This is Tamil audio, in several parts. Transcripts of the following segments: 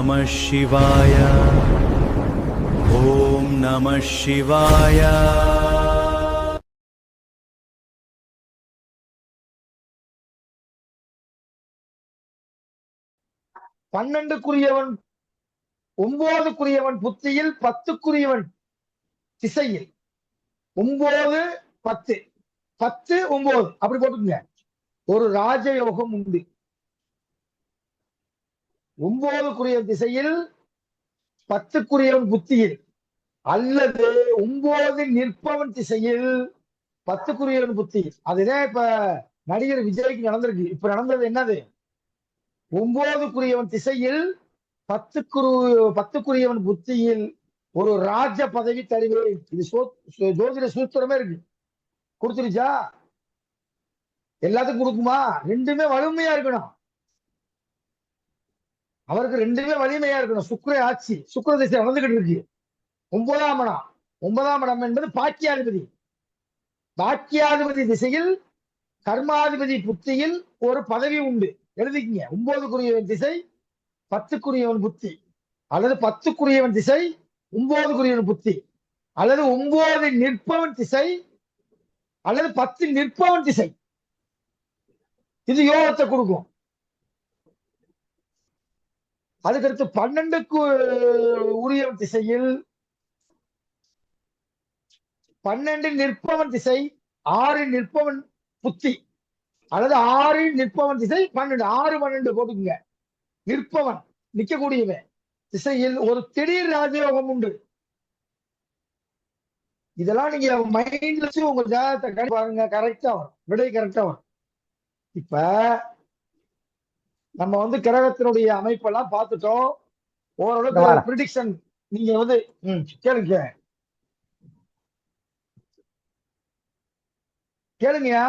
நமः சிவாய. ஓம் நமः சிவாய. பன்னெண்டுக்குரியவன் 9க்குரியவன் புத்தியில் 10க்குரியவன் திசையில். 9 10 10 9 அப்படி போட்டுக்கங்க. ஒரு ராஜயோகம் உண்டு. 9க்குரிய திசையில் 10க்குரியவன் புத்தியில், அல்லது 9 நிற்பவன் திசையில் 10க்குரியவன் புத்தியில். அதுதான் இப்ப நடிகர் விஜய்க்கு நடந்திருக்கு. இப்ப நடந்தது என்னது? 9க்குரியவன் திசையில் 10க்குரியவன் புத்தியில் ஒரு ராஜ பதவி தருவேன். இது ஜோதிட சூத்திரமே இருக்கு. கொடுத்துருச்சா? எல்லாத்துக்கும் கொடுக்குமா? ரெண்டுமே வலிமையா இருக்கணும். அவருக்கு ரெண்டுமே வலிமையா இருக்கணும். சுக்கிர ஆட்சி, சுக்கிர திசை நடந்துகிட்டு இருக்கு. 9ஆம் இடம். 9ஆம் இடம் என்பது பாக்கியாதிபதி. பாக்கியாதிபதி திசையில் கர்மாதிபதி புத்தியில் ஒரு பதவி உண்டு. எழுதிக்கங்க. 9க்குரியவன் திசை 10க்குரியவன் புத்தி, அல்லது 10க்குரியவன் திசை 9க்குரியவன் புத்தி, அல்லது 9 நிற்பவன் திசை, அல்லது 10 நிற்பவன் திசை. இது யோகத்தை கொடுக்கும். அதுக்கடுத்து 12க்கு உரியவன் திசையில் 12 நிற்பவன் திசை, 6 நிற்பவன் புத்தி, அல்லது 6 நிற்பவன் திசை 12. 6 12 போட்டுக்குங்க. நிற்பவன், நிக்கக்கூடியவன் திசையில் ஒரு திடீர் ராஜயோகம் உண்டு. இதெல்லாம் நீங்க மைண்ட்ல வச்சு உங்க ஜாதகத்தை பாருங்க, கரெக்டா வரும். விடை கரெக்டா வரும். இப்ப நம்ம கிரகத்தினுடைய அமைப்பெல்லாம் பார்த்துட்டோம். ஓரளவுக்கு ப்ரிடிக்ஷன் நீங்க கேளுங்க கேளுங்கயா.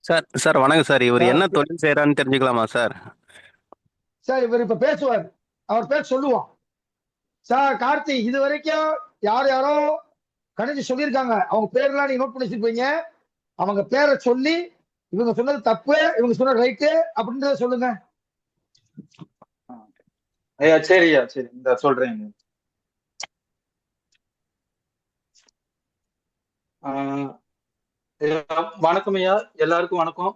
சார் சார் வணக்கம் சார். இவர் என்ன தொழில் செய்யறான்னு தெரிஞ்சுக்கலாமா சார்? சார் இவர் இப்ப பேசுவார். அவர் பேர் சொல்லுவோம். சார் கார்த்தி, இது வரைக்கும் யார் யாரோ கணிச்சு சொல்லியிருக்காங்க. அவங்க பேர்லாம் நீங்க நோட் பண்ணி வச்சிருப்பீங்க. அவங்க பேரை சொல்லி இவங்க சொன்னது தப்பு, இவங்க சொன்னது ரைட்டு அப்படின்றத சொல்லுங்க. ஐயா சரியா சரி, இந்த சொல்றேன். வணக்கம் ஐயா, எல்லாருக்கும் வணக்கம்.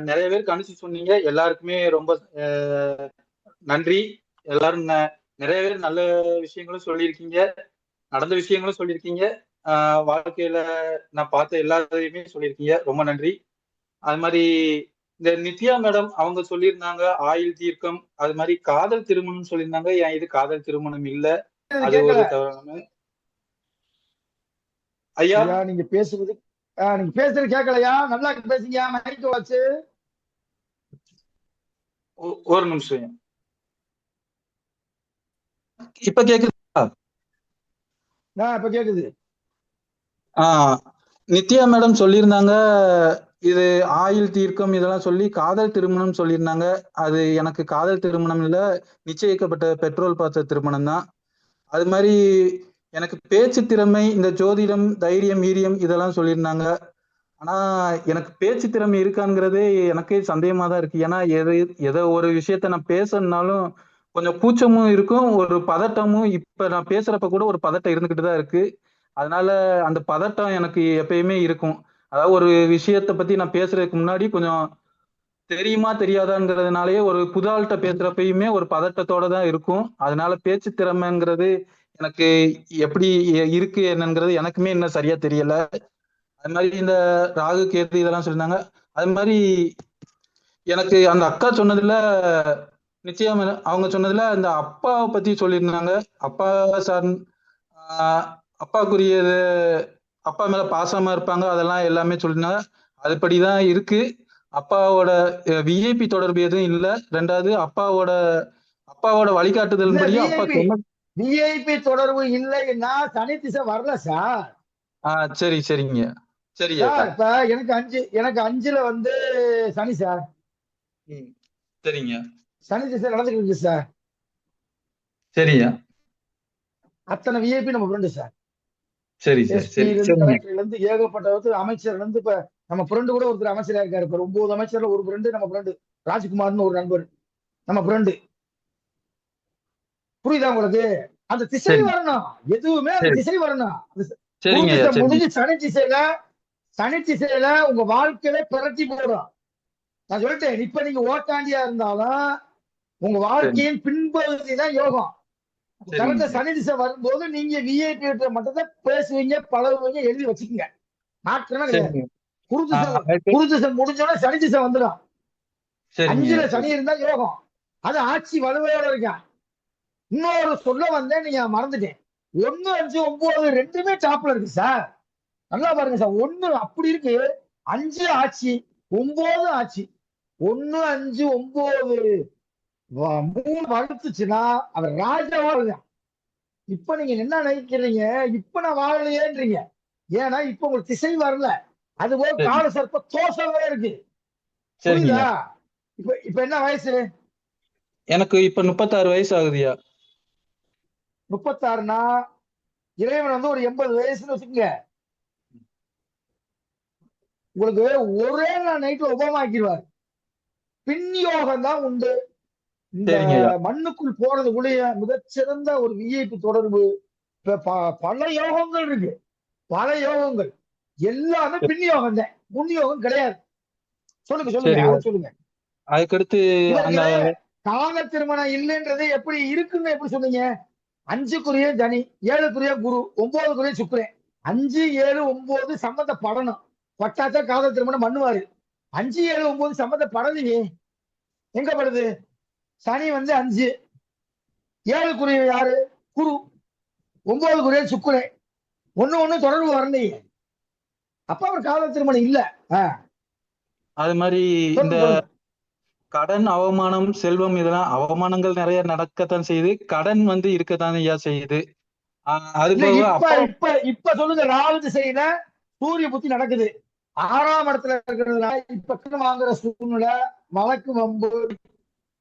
நிறைய பேர் கணிச்சு சொன்னீங்க, எல்லாருக்குமே ரொம்ப நன்றி. எல்லாரும் நிறைய பேர் நல்ல விஷயங்களும் சொல்லியிருக்கீங்க, நடந்த விஷயங்களும் சொல்லியிருக்கீங்க, வாழ்க்கையில நான் பார்த்த எல்லாத்தையுமே சொல்லியிருக்கீங்க. ரொம்ப நன்றி. அது மாதிரி இந்த நித்யா மேடம் அவங்க சொல்லியிருந்தாங்க ஆயுள் தீர்க்கம், அது மாதிரி காதல் திருமணம் சொல்லியிருந்தாங்க. ஏன் இது காதல் திருமணம் இல்ல, அது ஒரு தவறான. ஐயா நீங்க பேசுறது கேட்கலையா? நல்லா பேசுங்க. மைக் வச்சு ஒரு நிமிஷம். இப்ப கேக்குதா? இப்ப கேக்குது. நித்யா மேடம் சொல்லியிருந்தாங்க இது ஆயுள் தீர்க்கம் இதெல்லாம் சொல்லி காதல் திருமணம் சொல்லியிருந்தாங்க. அது எனக்கு காதல் திருமணம் இல்ல, நிச்சயிக்கப்பட்ட பெட்ரோல் பார்த்த திருமணம் தான். அது மாதிரி எனக்கு பேச்சு திறமை, இந்த ஜோதிடம், தைரியம், வீரியம் இதெல்லாம் சொல்லியிருந்தாங்க. ஆனா எனக்கு பேச்சு திறமை இருக்காங்கிறதே எனக்கே சந்தேகமா தான் இருக்கு. ஏன்னா எதை ஒரு விஷயத்த நான் பேசணும்னாலும் கொஞ்சம் கூச்சமும் இருக்கும், ஒரு பதட்டமும். இப்ப நான் பேசுறப்ப கூட ஒரு பதட்டம் இருந்துகிட்டு தான் இருக்கு. அதனால அந்த பதட்டம் எனக்கு எப்பயுமே இருக்கும். அதாவது ஒரு விஷயத்த பத்தி நான் பேசுறதுக்கு முன்னாடி கொஞ்சம் தெரியுமா தெரியாதாங்கிறதுனாலயே ஒரு புது ஆள்கிட்ட பேசுறப்பயுமே ஒரு பதட்டத்தோட தான் இருக்கும். அதனால பேச்சு திறமைங்கிறது எனக்கு எப்படி இருக்கு என்னங்கிறது எனக்குமே இன்னும் சரியா தெரியல. அது மாதிரி இந்த ராகு கேது இதெல்லாம் சொல்லியிருந்தாங்க. அது மாதிரி எனக்கு அந்த அக்கா சொன்னதுல, நிச்சயம் அவங்க சொன்னதுல இந்த அப்பாவை பத்தி சொல்லியிருந்தாங்க. அப்பா சார் அப்பாக்குரியது, அப்பா மேல பாசமா இருப்பாங்க, அதெல்லாம் எல்லாமே சொல்லியிருந்தாங்க. அதுபடிதான் இருக்கு. அப்பாவோட விஐபி தொடர்பு எதுவும் இல்ல. ரெண்டாவது அப்பாவோட வழிகாட்டுதல் படி அப்பா விஐபி தொடர்பு இல்லைன்னா சனி திசை வரல சார். சரி சரிங்க சரியா. இப்ப எனக்கு 5ல சனி சார். சரிங்க சனி திசை நடந்துட்டு இருக்கு சார். சரியா? அத்தனை விஐபி நம்ம ஃப்ரெண்டு சார். சரி சார். எஸ்பில சரி இருந்து சரிங்க. கலெக்டர்ல இருந்து ஏகப்பட்ட அமைச்சர்ல இருந்து இப்ப நம்ம ஃப்ரெண்டு கூட ஒருத்தர் அமைச்சரா இருக்காரு. இப்ப 9 அமைச்சர்ல ஒரு ஃப்ரெண்டு நம்ம ஃப்ரெண்டு ராஜ்குமார்னு ஒரு நண்பர் நம்ம ஃப்ரெண்டு. புரியுதா உங்களுக்கு? அந்த திசை சரிங்க. வரணும், எதுவுமே அந்த சரி. திசை வரணும். குரு சரிங்க ஐயா. திசை சரிங்க. முடிஞ்சு சனி திசையில உங்க வாழ்க்கையில பிரட்டி போடும். நான் சொல்லிட்டேன், இப்ப நீங்க ஓட்டாண்டியா இருந்தாலும் உங்க சரிங்க. வாழ்க்கையின் பின்பகுதி தான் யோகம். சரிங்க கரெக்டா ஐயா. சனி திசை வரும்போது நீங்க விஐபி மட்டும் தான் பேசுவீங்க, பழகுவீங்க, எழுதி வச்சுக்கோங்க. மாற்றமே கிடையாது. சரிங்க. குரு திசை அதுக்கு குரு திசை முடிஞ்சோட சனி திசை வந்துடும். சரிங்க 5ல ஐயா. சனி சரி. இருந்தா யோகம். அது ஆட்சி வலுவையோட இருக்கான். இன்னொரு சொல்ல வந்தேன், நீங்க மறந்துட்டேன். 1, 5, 9 ரெண்டுமே டாப்ல இருக்கு சார். நல்லா பாருங்க சார். 1 அப்படி இருக்கு, 5 ஆட்சி, 9 ஆட்சி. 1, 5, 9 3 வளர்த்துச்சுன்னா அவர் ராஜாவா இருக்கான். இப்ப நீங்க என்ன நினைக்கிறீங்க? இப்ப நான் வாழலையேன்றீங்க. ஏன்னா இப்ப உங்களுக்கு திசை வரல. அதுபோல சரி. கால சர்ப்ப தோஷமே இருக்கு. சரிங்க புரியுதா? ஐயா. இப்ப இப்ப என்ன வயசு? எனக்கு இப்ப 36 வயசு ஆகுதுயா. 36னா இறைவன் வந்து ஒரு 80 வயசுன்னு வச்சுக்கோங்க. உங்களுக்கு ஒரே நாள் நைட்ல உபமாக்கிடுவார். பின்யோகம் தான் உண்டு. இந்த சரிங்க ஐயா. மண்ணுக்குள் போறதுக்குள்ளேய மிகச்சிறந்த ஒரு விஐபி தொடர்பு. பல யோகங்கள் இருக்கு, பல யோகங்கள். எல்லாமே பின்யோகம் தான், முன்யோகம் கிடையாது. சொல்லுங்க சொல்லுங்க, சரிங்க. அதை சொல்லுங்க. அதுக்கடுத்து அந்த இவருக்கு கால திருமணம் இல்லைன்றது எப்படி இருக்குன்னு எப்படி சொன்னீங்க? 5க்குரிய சனி, 7க்குரிய குரு, 9க்குரிய சுக்கிரன். 5, 7, 9 சம்பந்தப்படணும். பட்டாச்சா காதல் திருமணம் பண்ணுவாரு. 5, 7, 9 சம்பந்தப்படலையே. எங்க படுது? சனி வந்து 5, 7க்குரிய யாரு? குரு, 9க்குரிய சுக்கிரன். ஒண்ணு தொடர்பு வரலையே. அப்ப அவர் காதல் திருமணம் இல்ல. அது மாதிரி இந்த சொல்லுங்க சொல்லுங்க. கடன், அவமானம், செல்வம் இதெல்லாம் அவமானங்கள் நிறைய நடக்கத்தான் செய்யுது. கடன் வந்து இருக்கத்தான் ஐயா செய்யுது. அது இல்ல போக இப்ப அப்பா இப்ப இப்ப சொல்லுங்க. ராகு திசையில சூரிய புத்தி நடக்குது. 6ஆம் இடத்துல இருக்கிறதுனால இப்ப கடன் வாங்குற சூழ்நிலை, வழக்கு வம்பு,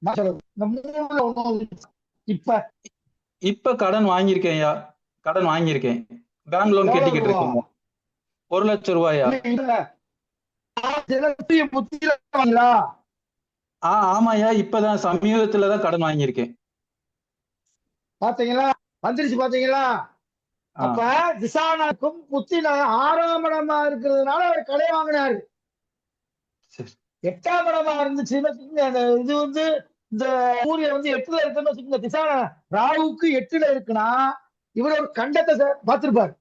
இந்த 3ல ஒண்ணு. இப்ப இப்ப கடன் வாங்கியிருக்கேன் ஐயா. கடன் வாங்கியிருக்கேன். பேங்க் லோன் எவ்வளவு கட்டிக்கிட்டு ரூபா? இருக்கேங்க. 1,00,000 ரூபாயா? இல்ல சூரிய புத்தியில வாங்களா? ஆமாய்யா. இப்பதான் சமீபத்துலதான் கடன் வாங்கியிருக்கேன். பாத்தீங்களா? வந்துருச்சு பாத்தீங்களா? ஆ, அப்ப திசானாக்கும் புத்தி 6ஆம் இடமா இருக்கிறதுனால அவர் கடை வாங்கினாரு. சரி. 8ஆம் இடமா இருந்துச்சுன்னு வச்சுக்கோங்க. அந்த இது வந்து இந்த சூரியன் வந்து 8ல இருக்குன்னு வச்சுக்கோங்க. திசான ராகுக்கு 8ல இருக்குன்னா இவர் ஒரு கண்டத்தை பார்த்திருப்பார்.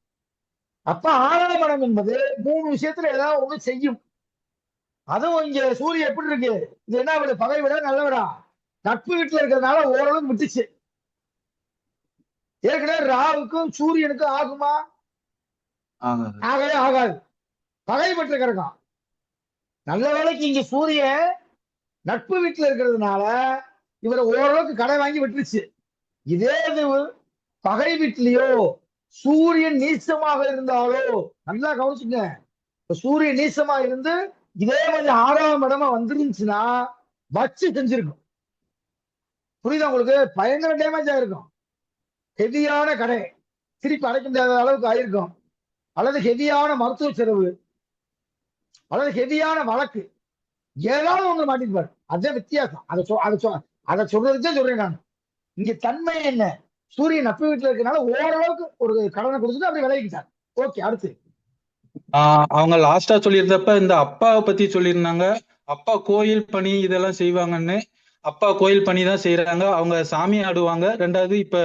அப்ப 6ஆம் இடம் என்பது 3 விஷயத்துல ஏதாவது ஒண்ணு செய்யும். அதுவும் இங்க சூரியன் எப்படி இருக்கு? இது என்ன விட? பகை விட நல்ல விடா. நட்பு வீட்டுல இருக்கிறதுனால ஓரளவு விட்டுச்சு. ஏற்கனவே ராகுக்கும் சூரியனுக்கும் ஆகுமா? ஆகாது. ஆகவே ஆகாது. பகை பெற்று கிடக்கும். நல்ல வேளைக்கு இங்க சூரியன் நட்பு வீட்டுல இருக்கிறதுனால இவரை ஓரளவுக்கு கடை வாங்கி விட்டுருச்சு. இதே இது பகை வீட்டிலேயோ சூரியன் நீச்சமாக இருந்தாலோ, நல்லா கவனிச்சுங்க. சூரியன் நீச்சமா இருந்து இதே மாதிரி 6ஆம் இடமா வந்துருந்துச்சுன்னா வச்சு செஞ்சிருக்கும். புரியுதா உங்களுக்கு? பயங்கர டேமேஜ் ஆயிருக்கும். ஹெவியான கடை திருப்பி அடைக்க முடியாத அளவுக்கு ஆயிருக்கும். அல்லது ஹெவியான மருத்துவ செலவு, அல்லது ஹெவியான வழக்கு, ஏதாவது ஒண்ணு மாட்டிருப்பாரு. அதுதான் வித்தியாசம். அதை சொல்றதுக்கே சொல்றேன் நான். இங்க தன்மை என்ன? சூரியன் நட்பு வீட்டுல இருக்கனால ஓரளவுக்கு ஒரு கடனை கொடுத்துட்டு அப்படி விலகிட்டார். ஓகே, அடுத்து. அவங்க லாஸ்டா சொல்லியிருந்தப்ப இந்த அப்பாவை பத்தி சொல்லியிருந்தாங்க. அப்பா கோயில் பணி இதெல்லாம் செய்வாங்கன்னு. அப்பா கோயில் பணி தான் செய்யறாங்க. அவங்க சாமி ஆடுவாங்க. 2வது இப்ப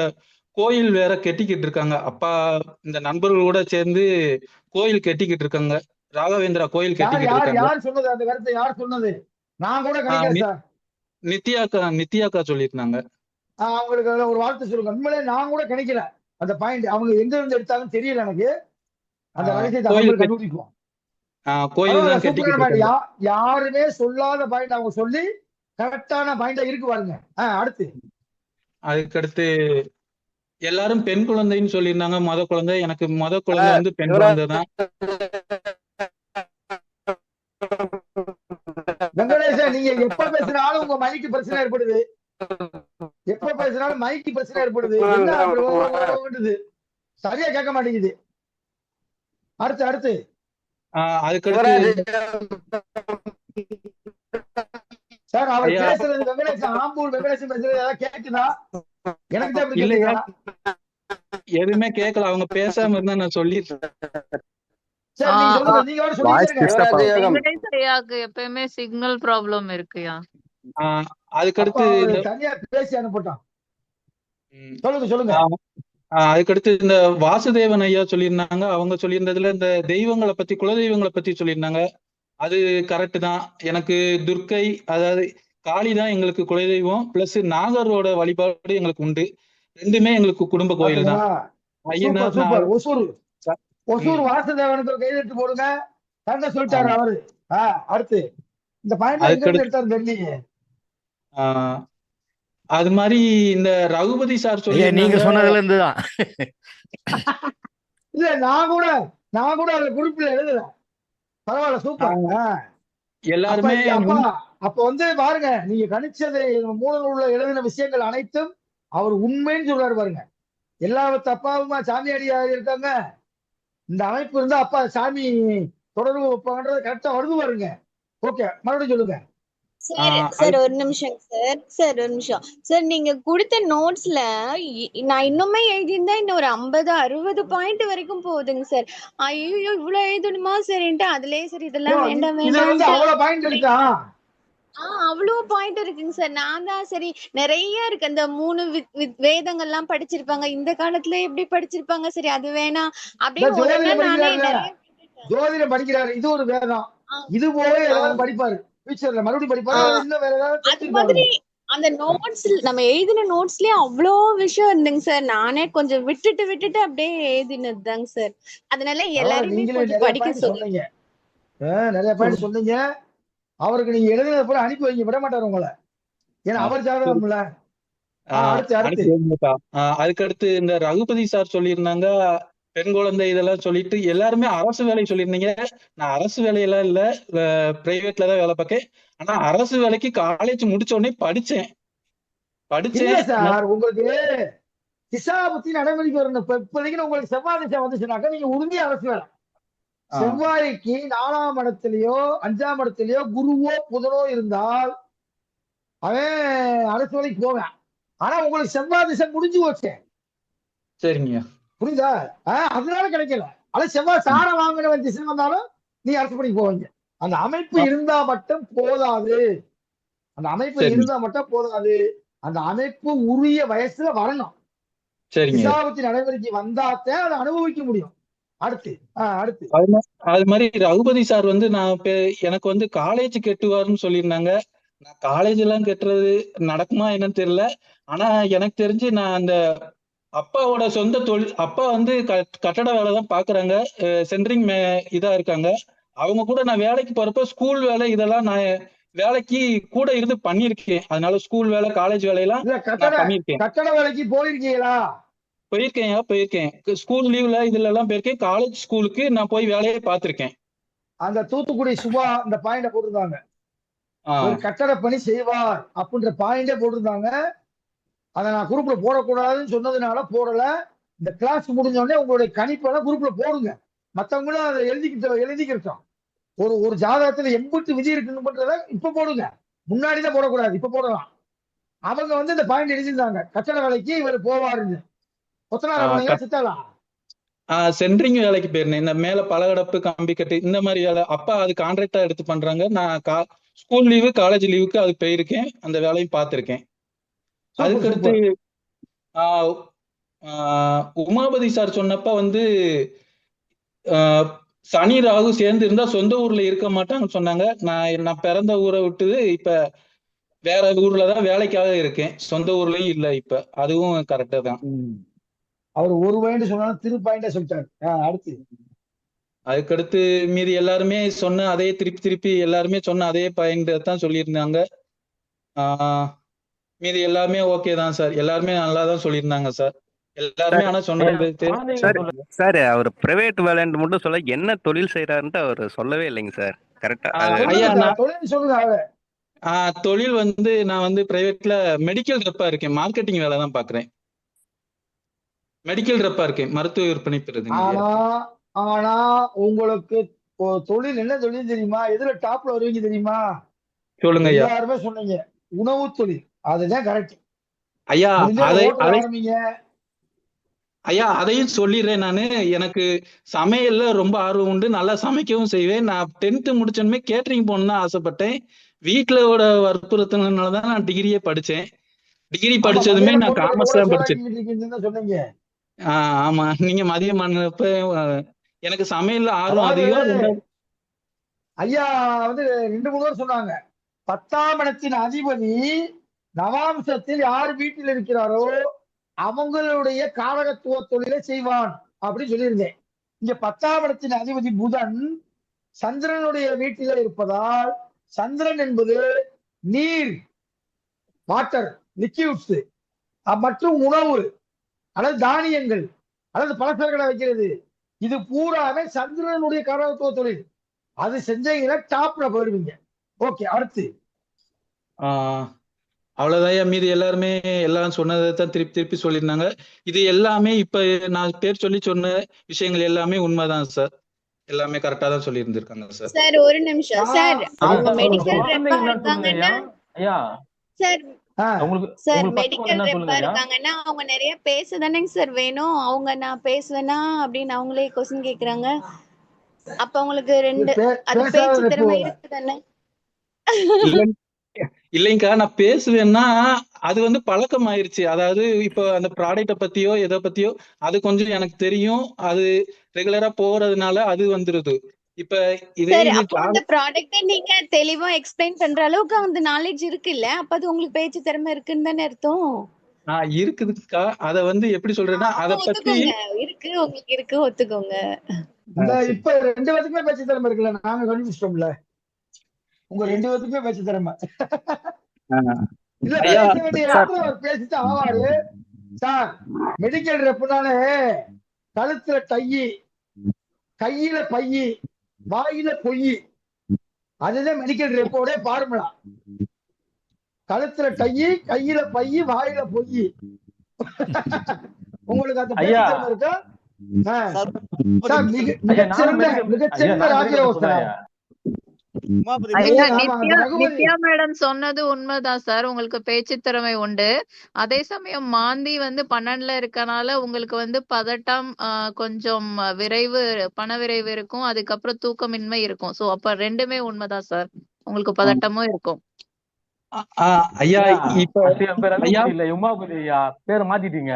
கோயில் வேற கெட்டிக்கிட்டு இருக்காங்க. அப்பா இந்த நண்பர்களோட சேர்ந்து கோயில் கெட்டிக்கிட்டு இருக்காங்க. ராகவேந்திரா கோயில் யார் கெட்டிக்கிட்டு யார் இருக்காங்க. யார் சொன்னது? அந்த கருத்தை யார் சொன்னது? நான் கூட கிடைக்கிறேன் சார். நித்யாக்கா சொல்லியிருந்தாங்க. அவங்களுக்கு ஒரு வார்த்தை சொல்லுங்க. உண்மையிலே நான் கூட கிடைக்கல அந்த பாயிண்ட். அவங்க எங்க இருந்து எடுத்தாலும் தெரியல எனக்கு. அந்த ரகசியத்தை கோயில் கண்டுபிடிப்போம். கோயில் தான் கெட்டிக்கிட்டு இருக்காங்க. யாருமே சொல்லாத பாயிண்ட் அவங்க சொல்லி கரெக்டான பாயிண்டா இருக்கு பாருங்க. அடுத்து. அதுக்கடுத்து எல்லாரும் பெண் குழந்தைன்னு சொல்லியிருந்தாங்க. குழந்தை எனக்கு குழந்தை வந்து பெண் குழந்தை தான். வெங்கடேசன், நீங்க எப்ப பேசினாலும் உங்க மணிக்கு பிரச்சனை ஏற்படுது. எப்ப பேசினாலும் மைக்கு பிரச்சனை ஏற்படுது. என்ன அப்படி ஓடுது? சரியா கேட்க மாட்டேங்குது. அடுத்து அடுத்து அதுக்கடுத்து சார் அவர் ஐயா பேசுறது வெங்கடேசன், ஆம்பூர் வெங்கடேசன் பேசுறது ஏதாவது கேக்குதா? எனக்கு தான் அப்படி இல்லையா, கேக்குதா? எதுவுமே கேட்கல. அவங்க பேசாம இருந்தா நான் சொல்லிடுறேன். சரி நீங்க சொல்லுங்க, நீங்க வேற சொல்லிட்டே வாய்ஸ் இருங்க. டிஸ்டர்ப் ஆகும். வெங்கடேஷ் ஐயாக்கு எப்பயுமே சிக்னல் ப்ராப்ளம் இருக்குயா. ஆஹ் அப்ப அதுக்கடுத்து அவரு இந்த தனியா பேசி அனுப்பட்டான். ம், சொல்லுங்க சொல்லுங்க. அதுக்கடுத்து இந்த வாசுதேவன் ஐயா சொல்லியிருந்தாங்க. அவங்க சொல்லியிருந்ததுல இந்த தெய்வங்களை பத்தி, குலதெய்வங்களை பத்தி சொல்லியிருந்தாங்க. அது கரெக்ட் தான். எனக்கு துர்க்கை, அதாவது காளி தான் எங்களுக்கு குலதெய்வம். பிளஸ் நாகரோட வழிபாடு எங்களுக்கு உண்டு. ரெண்டுமே எங்களுக்கு குடும்ப கோயில் தான். பாத்தீங்களா? ஐயனார் சூப்பர். நான் ஒசூர் ஒசூர் ம். வாசுதேவனுக்கு ஒரு கையெழுத்து போடுங்க. கரெக்டா சொல்லிட்டாரு ஆஹ் அவரு. அடுத்து இந்த பாயிண்ட்ல எங்க இருந்து அதுக்கடுத்து எடுத்தாரு தெரியலையே. ஆஹ் அது மாதிரி இந்த ரகுபதி சார் ஐயா நீங்க சொல்லியிருந்தாங்க. சொன்னதுல இருந்து தான். இல்ல நான் கூட அதுல குறிப்பில் எழுதல. பரவாயில்ல சூப்பர். ஆஹ் அப்ப எல்லாருமே அப்பா அப்ப வந்து பாருங்க, நீங்க கணிச்சது மூல நூல்ல எழுதின விஷயங்கள் அனைத்தும் அவர் உண்மைன்னு சொல்றாரு பாருங்க. எல்லா தப்பாவுமா சாமியாடியா இருக்காங்க. இந்த அமைப்பு இருந்தா அப்பா சாமி தொடர்பு வைப்பாங்கன்றது கரெக்டா வருது பாருங்க. ஓகே, மறுபடியும் சொல்லுங்க. சார் ஆஹ் சார் அது ஒரு நிமிஷம் சார் ஒரு நிமிஷம் சார். நீங்க கொடுத்த நோட்ஸ்ல நான் இன்னுமே எழுதியிருந்தா இன்னும் ஒரு 50-60 பாயிண்ட் வரைக்கும் போகுதுங்க சார். ஐயோ இவ்வளவு எழுதணுமா சரின்ட்டு அதுலயே சரி ஓ, இதெல்லாம் வேண்டாம் இதுல வந்து வேண்டாம்ட்டு அவ்வளவு பாயிண்ட் இருக்கா? அவ்வளவு பாயிண்ட் இருக்குங்க சார். நான் தான் சரி நிறைய இருக்கு. அந்த 3 வேதங்கள்லாம் படிச்சிருப்பாங்க, இந்த காலத்துல எப்படி படிச்சிருப்பாங்க, சரி அது வேணாம் இந்த அப்படின்னு ஒரு ஜோதிடம் நானே படிக்கிறாருல, நிறைய விட்டுட்டேன். ஜோதிடம் படிக்கிறாரு, இது ஒரு வேதம். ஆ, இது போல ஆ, ஏதாவது படிப்பாரு ஃபியூச்சர்ல, மறுபடியும் படிப்பாரு. ஆ. அல்லது இன்னும் வேற ஏதாவது அது தெரிஞ்சிருப்பாரு. மாதிரி அந்த நோட்ஸ் நம்ம எழுதின நோட்ஸ்லயே அவ்வளோ விஷயம் இருந்துங்க சார். நானே கொஞ்சம் விட்டுட்டு அப்படியே எழுதினதுதாங்க சார். அதனால பரவாயில்ல, எல்லாரையுமே நீங்களே கொஞ்சம் நிறைய படிக்க பாயிண்ட் சொல்லுங்க. சொன்னீங்க. நிறைய பாயிண்ட் சொன்னீங்க. அவருக்கு நீங்க எழுதினத போல அனுப்பி வைங்க, விட மாட்டாரு உங்களை. ஏன்னா அவர் சரி. ஜாதகம்ல. அடுத்து அடுத்து அனுப்பி வைங்கக்கா. அதுக்கடுத்து இந்த ரகுபதி சார் சொல்லியிருந்தாங்க, பெண் குழந்தை இதெல்லாம் சொல்லிட்டு எல்லாருமே அரசு வேலை சொல்லியிருந்தீங்க. நான் அரசு வேலையெல்லாம் இல்ல, பிரைவேட்ல தான் வேலை பார்க்கேன். ஆனா அரசு வேலைக்கு காலேஜ் முடிச்ச உடனே படிச்சேன். இல்ல நான் சார், உங்களுக்கு திசாபுத்தி நடைமுறைக்கு வரணும். இப்போதைக்கு உங்களுக்கு செவ்வாய் திசை வந்துச்சுனாக்கா நீங்க உறுதியா அரசு வேலை. ஆ, செவ்வாய்க்கு 4ஆம் இடத்திலேயோ 5ஆம் இடத்திலேயோ குருவோ புதனோ இருந்தால் அவன் அரசு வேலைக்கு போவேன். ஆனா உங்களுக்கு செவ்வாய் திசை முடிஞ்சு போச்சு. சரிங்க. புரியுதா? அதனால கிடைக்கல. ஆனா செவ்வாய் சாரம் வாங்கின திசை வந்தாலும் நீ அரசு பணிக்கு போவீங்க. அந்த அமைப்பு ஆ, இருந்தா மட்டும் போதாது. அந்த அமைப்பு சரிங்க இருந்தா மட்டும் போதாது. அந்த அமைப்பு உரிய வயசுல வரணும். சரிங்க. திசாபுத்தி நடைமுறைக்கு வந்தாத்தான் அதை அனுபவிக்க முடியும். அடுத்து அடுத்து அது மாதிரி ரகுபதி சார் வந்து எனக்கு வந்து காலேஜ் கெட்டுவாருன்னு சொல்லியிருந்தாங்க. நான் காலேஜ் எல்லாம் கெட்டுறது நடக்குமா என்னன்னு தெரியல. ஆனா எனக்கு தெரிஞ்சு நான் அந்த அப்பாவோட சொந்த தொழில், அப்பா வந்து கட்டட வேலை தான் பாக்குறாங்க. சென்ட்ரிங் இதா இருக்காங்க. அவங்க கூட நான் வேலைக்கு போறப்ப ஸ்கூல் வேலை இதெல்லாம் நான் வேலைக்கு கூட இருந்து பண்ணியிருக்கேன். அதனால ஸ்கூல் வேலை, காலேஜ் வேலையெல்லாம் இல்ல நான் பண்ணியிருக்கேன். கட்டட வேலைக்கு போயிருக்கீங்களா? போயிருக்கேன். ஸ்கூல் லீவ்ல இதுல எல்லாம் போயிருக்கேன். காலேஜ் ஸ்கூலுக்கு நான் போய் வேலையை பார்த்திருக்கேன். அந்த தூத்துக்குடி சுபா இந்த பாயிண்ட போட்டிருந்தாங்க. ஒரு ஆஹ் கட்டட பணி செய்வார் அப்படின்ற பாயிண்டே போட்டிருந்தாங்க. அதை நான் குரூப்ல போடக்கூடாதுன்னு சொன்னதுனால போடல. இந்த கிளாஸ் முடிஞ்ச உடனே உங்களுடைய கணிப்பெல்லாம் குரூப்ல போடுங்க. மத்தவங்களும் அதை எழுதிக்கிட்டோம். ஒரு ஜாதகத்துல எம்பிட்டு விதி இருக்குன்றத இப்ப போடுங்க. முன்னாடிதான் போடக்கூடாது, இப்ப போடலாம். அவங்க வந்து இந்த பாயிண்ட் எழுதியிருந்தாங்க, கட்டட வேலைக்கு இவர் போவாருன்னு. கொத்தனார சித்தாளா சென்ட்ரிங் வேலைக்கு போயிருந்தேன். இந்த மேல பலகடப்பு, கம்பி கட்டு இந்த மாதிரி வேலை அப்பா அது கான்ட்ராக்டா எடுத்து பண்றாங்க. நான் ஸ்கூல் லீவு, காலேஜ் லீவுக்கு அது போயிருக்கேன். அந்த வேலையும் பார்த்திருக்கேன். அதுக்கடுத்து உமாபதி சார் சொன்னப்ப வந்து சனி ராகு சேர்ந்து இருந்தா சொந்த ஊர்ல இருக்க மாட்டாங்கன்னு சொன்னாங்க. நான் பிறந்த ஊரை விட்டு இப்ப வேற ஊர்லதான் வேலைக்காக இருக்கேன். சொந்த ஊர்லயும் இல்ல இப்ப. அதுவும் கரெக்டா தான். அவர் ஒரு பாயிண்ட் சொன்னாலும் திரு பாயிண்டா சொல்லிட்டாரு. அடுத்து அதுக்கடுத்து மீதி எல்லாருமே சொன்ன அதே திருப்பி எல்லாருமே சொன்ன அதே பாயிண்ட் தான் சொல்லியிருந்தாங்க. மீதி எல்லாமே ஓகே தான் சார். எல்லாருமே நல்லா தான் சொல்லியிருந்தாங்க சார். எல்லாருமே ஆனா சொன்னது சார் அவர் பிரைவேட் வேலைன்னு மட்டும் சொல்ல என்ன தொழில் செய்யறாருன்ட்டு அவர் சொல்லவே இல்லைங்க சார். கரெக்டா ஐயா தொழில் சொல்லுங்க. தொழில் வந்து நான் வந்து பிரைவேட்ல மெடிக்கல் ரெப்பா இருக்கேன். மார்க்கெட்டிங் வேலை தான் பாக்குறேன். மெடிக்கல் ரெப்பா இருக்கேன். மருத்துவ விற்பனை பிரதிநிதியா ஆனா இருக்கேன். ஆனா உங்களுக்கு தொழில் என்ன தொழில் தெரியுமா? எதுல டாப்ல வருவீங்க தெரியுமா? சொல்லுங்க ஐயா. எல்லாருமே சொன்னீங்க உணவு தொழில், அதுதான் கரெக்ட். ஐயா முடிஞ்ச அதை ஹோட்டல் அதை ஆரம்பிங்க. ஐயா அதையும் சொல்லிடுறேன். நானு எனக்கு சமையல்ல ரொம்ப ஆர்வம் உண்டு. நல்லா சமைக்கவும் செய்வேன். நான் 10th முடிச்சோன்னுமே கேட்டரிங் போகணும்னு தான் ஆசைப்பட்டேன். வீட்டுலோட வற்புறுத்தல்னாலதான் நான் டிகிரியே படிச்சேன். டிகிரி ஆமா, படிச்சதுமே மதியான நான் போட்டு காமர்ஸ் கூட தான் படிச்சேன். சோறாக்கிட்டு இருக்கீங்கன்னு தான் சொன்னீங்க. ஆமா, நீங்க மதியம் பண்ணப்ப எனக்கு சமையல்ல ஆர்வம் அதாவது அதிகம். ரெண்டாவது ஐயா வந்து 2 3 பேர் சொன்னாங்க, 10ஆம் இடத்தின் அதிபதி நவாம்சத்தில் யார் வீட்டில் இருக்கிறாரோ அவங்களுடைய காரகத்துவ தொழிலை செய்வான் அப்படின்னு சொல்லியிருந்தேன். இங்க 10ஆம் இடத்தின் அதிபதி புதன் சந்திரனுடைய வீட்டில இருப்பதால், சந்திரன் என்பது நீர், வாட்டர், லிக்யூட்ஸ் மற்றும் உணவு அல்லது தானியங்கள் அல்லது பலசரங்களை வைக்கிறது, இது பூராவே சந்திரனுடைய காரகத்துவ தொழில். அது செஞ்சீங்கன்னா டாப்ல போயிடுவீங்க. ஓகே, அடுத்து அவ்வளவுதான். மீதி எல்லாருமே எல்லாம் சொன்னதை தான் திருப்பி திருப்பி சொல்லியிருந்தாங்க. இது எல்லாமே இப்ப நான் பேர் சொல்லி சொன்ன விஷயங்கள் எல்லாமே உண்மைதான் சார். எல்லாமே கரெக்டா தான் சொல்லி இருந்திருக்காங்க சார். சார் ஒரு நிமிஷம் சார், அவங்க மெடிக்கல் ரெப்பா குழந்தைங்க என்ன சொல்லுங்க இருக்காங்கன்னா ஐயா? ஐயா சார் உங்களுக்கு சார் உங்களுக்கு first மெடிக்கல் என்ன ரெப்பா சொல்லுங்க ஐயா? இருக்காங்கன்னா அவங்க நிறைய பேசதானேங்க சார் வேணும். அவங்க நான் பேசுவேனா அப்படின்னு அவங்களே கொஸ்டின் கேக்குறாங்க. அப்ப உங்களுக்கு ரெண்டு அது பேசாத பேச்சு ரெப்பு திறமை வேற. இருக்குதானே? இல்லைங்கக்கா, நான் பேசுவேன்னா அது வந்து பழக்கம் ஆயிருச்சு. அதாவது இப்போ அந்த ப்ராடக்ட பத்தியோ எதை பத்தியோ அது கொஞ்சம் எனக்கு தெரியும். அது ரெகுலரா போறதுனால அது வந்துருது. இப்ப இதே சரி, இது அப்போ அந்த ப்ராடக்ட்ட நீங்க தெளிவா எக்ஸ்பிளைன் பண்ற அளவுக்கு அந்த நாலேஜ் இருக்குல்ல, அப்ப அது உங்களுக்கு பேச்சு திறமை இருக்குன்னு தானே அர்த்தம். இருக்குதுக்கா. அத வந்து எப்படி சொல்றேன்னா அத அப்ப பத்தி ஒத்துக்கோங்க, இருக்கு உங்களுக்கு இருக்கு, ஒத்துக்கோங்க. இந்த சரி. இப்ப 2 பேத்துக்குமே பேச்சு திறமை இருக்குல்ல, நாங்க கண்டுபிடிச்சிட்டோம்ல. உங்க 2 பேத்துக்குமே பேச்சு திறமை இல்ல. ஐயா பேச வேண்டிய சார், இடத்துல அவர் பேசிட்டு ஆவாரு. சார் மெடிக்கல் ரெப்புனாலே கழுத்துல டையி, கையில பையி, வாயில பொய், அதுதான் மெடிக்கல் ரெப்போட ஃபார்முலா. கழுத்துல டையி, கையில பையி, வாயில பொய். உங்களுக்கு அந்த ஐயா பேச்சு இருக்கா? சார் ஐயா நானும் மிகச்சிறந்த மெடிக்கல் ராஜயோகஸ்தர். ஐயா ஆமா, அந்த நித்யா ரகுபதி நித்யா மேடம் சொன்னது உண்மைதான் சார். உங்களுக்கு பேச்சு திறமை உண்டு. அதே சமயம் மாந்தி வந்து 12ல இருக்கனால உங்களுக்கு வந்து பதட்டம், கொஞ்சம் விரைவு, பண விரைவு இருக்கும். அதுக்கப்புறம் தூக்கமின்மை இருக்கும். சோ அப்ப 2மே உண்மைதான் சார். உங்களுக்கு பதட்டமும் இருக்கும். ஐயா ஐயா இப்ப ஃபர்ஸ்ட் என் பேர் ஐயா ரகுபதி இல்ல உமாபதி ஐயா, பேரை மாத்திட்டீங்க.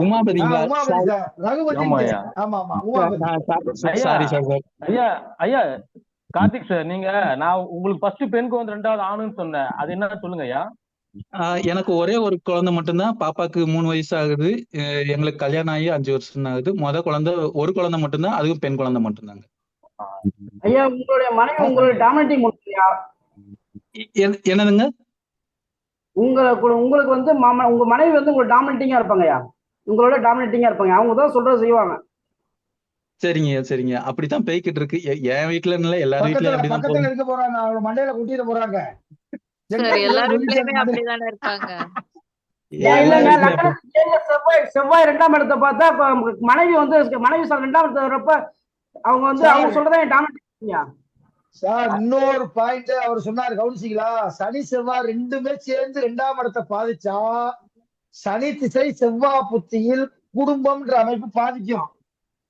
உமாபதிங்களா? உமாபதி சார், ரகுபதி. ஆமா ஐயா. ஆமா ஆமா, உமாபதி. ஐயா சாரி சார். ஐயா ஐயா கார்த்திக் சார், நீங்க நான் உங்களுக்கு ஃபர்ஸ்ட் பெண்ணுக்கு வந்து 2வது ஆணுன்னு சொன்னேன். அது என்ன சொல்லுங்க ஐயா? எனக்கு ஒரே ஒரு குழந்தை மட்டும்தான். பாப்பாக்கு 3 வயசு ஆகுது. எங்களுக்கு கல்யாணம் ஆகி 5 வருஷம் ஆகுது. குழந்தை ஒரு குழந்தை மட்டும்தான், அதுவும் பெண் குழந்தை மட்டும்தாங்க. ஐயா உங்களுடைய மனைவி உங்களுடைய டாமினேட்டிங் பண்ணுறியா? என்னதுங்க? உங்களுக்கு வந்து உங்க மனைவி வந்து உங்களுக்கு டாமினேட்டிங்கா இருப்பாங்கய்யா, உங்களோட டாமினேட்டிங்கா இருப்பாங்க. அவங்க தான் சொல்றதை செய்வாங்க. சரிங்க சரிங்க, அப்படித்தான் போய்கிட்டு இருக்கு. என் வீட்டுல இல்ல, எல்லார் வீட்லயும் அப்படிதான் பக்கத்துல போகுது. இருக்க போறாங்க, அவங்க மண்டையில குட்டிட்டு போறாங்க. சார் எல்லாரும் வீட்லயுமே அப்படிதானே இருக்காங்க. இல்லங்க, எல்லார் வீட்லயும் லக்னம் செவ்வாய் 2ஆம் இடத்தை பார்த்தா இப்ப மனைவி வந்து மனைவி சார் 2ஆம் இடத்தை வர்றப்ப அவங்க வந்து அவங்க சொல்றதை டாமினேட்டிங். சார் இன்னொரு பாயிண்ட் அவர் சொன்னாரு, கவனிச்சிங்களா? சனி செவ்வாய் 2மே சேர்ந்து 2ஆம் இடத்தை பாதிச்சா சனி திசை செவ்வாய் புத்தியில் குடும்பம்ன்ற அமைப்பு பாதிக்கும்.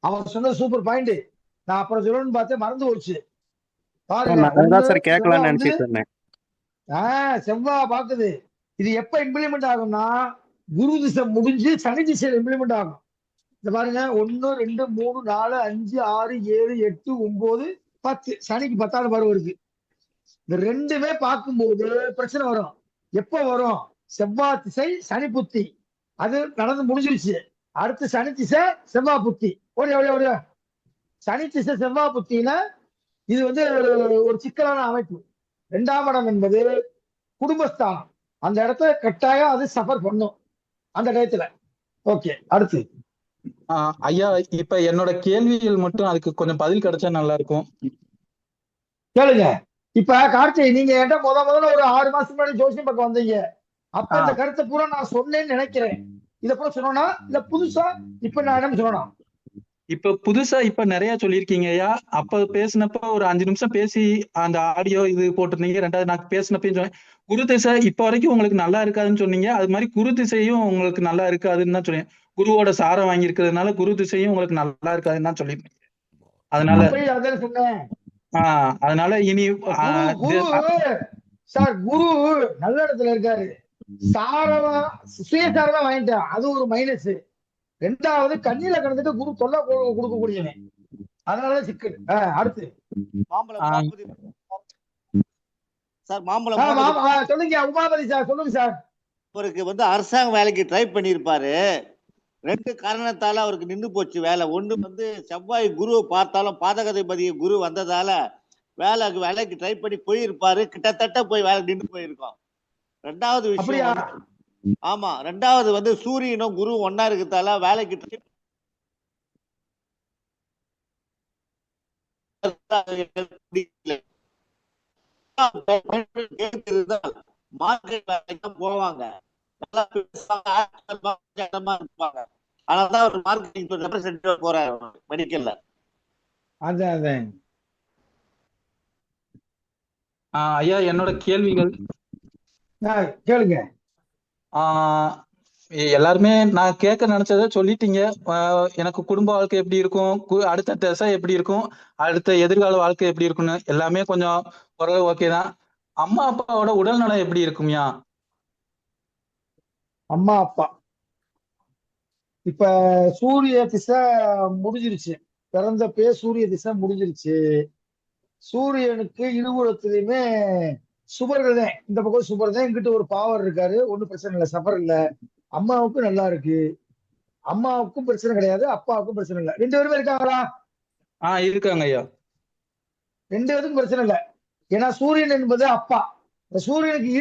அவர் சொன்ன சூப்பர் பாயிண்ட். நான் அப்புறம் சொல்லணும்னு பார்த்தேன், மறந்து போச்சு. பாருங்க, அதுதான் சார் கேட்கலாம்னு நினைச்சிட்டு இருந்தேன். செவ்வாய் பாக்குது. இது எப்ப இம்ப்ளிமெண்ட் ஆகும்னா குரு திசை முடிஞ்சு சனி திசையில இம்ப்ளிமெண்ட் ஆகும். இந்த பாருங்க, 1 2 3 4 5 6 7 8 9 10. சனிக்கு 10வது பருவம் இருக்கு. இந்த 2மே பார்க்கும்போது பிரச்சனை வரும். எப்ப வரும்? செவ்வாய் திசை சனி புத்தி அது நடந்து முடிஞ்சிருச்சு. அடுத்து சனி திசை செவ்வாய் புத்தி. ஓடியா சனி திசை செவ்வாய் புத்தியில இது வந்து ஒரு சிக்கலான அமைப்பு. 2ஆம் இடம் என்பது குடும்பஸ்தானம். அந்த இடத்துல கட்டாயம் அது சஃபர் பண்ணும் அந்த டயத்துல. ஓகே, அடுத்து ஐயா இப்ப என்னோட கேள்விகள் மட்டும் அதுக்கு கொஞ்சம் பதில் கிடைச்சா நல்லா இருக்கும். கேளுங்க. இப்ப கார்த்தி, நீங்க என்கிட்ட முதல்ல ஒரு 6 மாசத்துக்கு முன்னாடி ஜோசியம் பக்கம் வந்தீங்க. அப்ப ஆ. இந்த கருத்தை பூரா நான் சொன்னேன்னு நினைக்கிறேன். இத பூரா சொன்னா இல்ல புதுசா இப்ப நான் என்ன சொல்லணும்? இப்ப புதுசா இப்ப நிறைய சொல்லியிருக்கீங்க ஐயா. அப்ப பேசினப்ப ஒரு 5 நிமிஷம் பேசி அந்த ஆடியோ இது போட்டிருந்தீங்க. 2வது நான் பேசினப்பையும் சொன்னேன், குரு திசை இப்ப வரைக்கும் உங்களுக்கு நல்லா இருக்காதுன்னு சொன்னீங்க. அது மாதிரி குரு திசையும் உங்களுக்கு நல்லா இருக்காதுன்னு தான் சொன்னேன். குருவோட சாரம் வாங்கி இருக்கிறதுனால குரு திசையும் உங்களுக்கு நல்லா இருக்காதுன்னு தான் சொல்லியிருந்தீங்க. அதனால அப்படி அதான் சொன்னேன். அதனால இனி குரு சார், குரு நல்ல இடத்துல இருக்காரு. சாரமா சுயசாரமா வாங்கிட்டான், அது ஒரு மைனஸ். 2வது கண்ணில கடந்துட்டு குரு தொல்லை கொடுக்கக்கூடியவன், அதனாலதான் சிக்கல். அடுத்து சார் மாம்பழம் சொல்லுங்க உமாபதி சார், சொல்லுங்க சார். அவருக்கு வந்து அரசாங்க வேலைக்கு ட்ரை பண்ணியிருப்பாரு. 2 காரணத்தால அவருக்கு நின்று போச்சு வேலை. ஒண்ணு வந்து செவ்வாய் குருவை பார்த்தாலும் பாதகாதிபதி குரு வந்ததால வேலைக்கு ட்ரை பண்ணி போயிருப்பாரு. கிட்டத்தட்ட போய் வேலை நின்று போயிருக்கோம். 2வது விஷயம் ஆமா, 2வது வந்து சூரியனும் குரு ஒன்னா இருக்கிறதால வேலைக்கு ட்ரை மார்க்கெட் வேலைக்கு போவாங்க. அதனாலதான் ஒரு மார்க்கெட்டிங் ரெப்ரசன்டேட்டிவ் போறாரு மெடிக்கல்ல. அதான் ஐயா என்னோட கேள்விகள் கேளுங்க. எல்லாருமே நான் கேட்க நினைச்சதை சொல்லிட்டீங்க. எனக்கு குடும்ப வாழ்க்கை எப்படி இருக்கும், அடுத்த திசை எப்படி இருக்கும், அடுத்த எதிர்கால வாழ்க்கை எப்படி இருக்குன்னு எல்லாமே கொஞ்சம் ஓரளவு ஓகே தான். அம்மா அப்பாவோட உடல்நலம் எப்படி இருக்கும்யா? அம்மா அப்பா இப்ப சூரிய திசை முடிஞ்சிருச்சு, பிறந்தப்பே சூரிய திசை முடிஞ்சிருச்சு. சூரியனுக்கு இருபுறத்திலயுமே சுபர்கள் தான். இந்த பக்கம் சுபர் தான், இங்கிட்ட ஒரு பாவர் இருக்காரு, ஒண்ணும் பிரச்சனை இல்லை, சஃபர் இல்லை. அம்மாவுக்கும் நல்லா இருக்கு, அம்மாவுக்கும் பிரச்சனை கிடையாது, அப்பாவுக்கும் பிரச்சனை இல்லை. 2 பேருமே இருக்காங்களா? இருக்காங்க ஐயா. 2 பேருக்கும் பிரச்சனை இல்லை. ஏன்னா சூரியன் என்பது அப்பா. சூரியனுக்கு